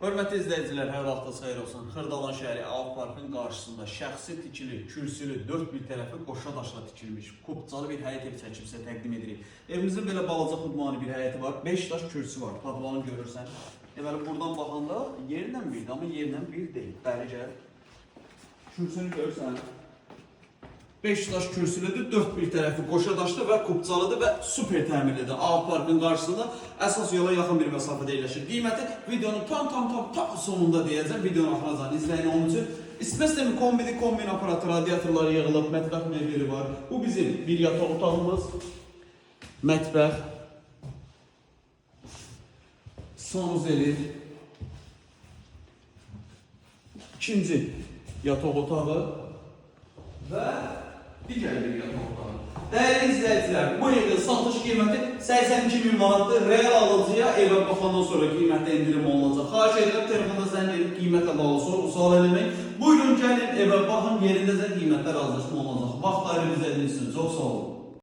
Hörmətli izləyicilər, hər vaxtınız xeyir olsun. Xırdalan şəhəri Av Parkın qarşısında şəxsi tikili, kürsülü, dörd bir tərəfi qoşa daşla tikilmiş, kubcalı bir həyət ev çəkib sizə təqdim edirik. Evimizin belə balaca xudmani bir həyəti var, 5 daş kürsü var, tablanı görürsən. Deməli, buradan baxanda yerlə birdir, amma yerlə bir deyil. Bəli, gəl. Kürsünü görürsən. 5 daş kürsülüdür, 4 bir tərəfi qoşa daşlı və kubcalıdır və super təmirlidir. Av Parkın qarşısında əsas yola yaxın bir məsafədə yerləşir. Qiyməti videonun tam sonunda deyəcəm. Videonun axıracan izləyin onun üçün. İstmə sistemi kombini, kombin aparatı, radiatorları yığılıb, mətbəx mebeli var. Bu bizim bir yataq otağımız, mətbəx, sanuzeli, ikinci yataq otağı və digər bir yataq otağı. Dəyərli izləyicilər, bu evin satış qiyməti 82.000 manatdır. Real alıcıya evə baxandan sonra qiymətdə indirim olunacaq. Xahiş edirəm, telefonda zəng edib qiymətlə bağlı sual eləmək. Buyurun, gəlin evə baxın, yerindəcə qiymətlər razılaşma olunacaq. Vaxt ayırıb izlədiyiniz üçün çox sağ olun.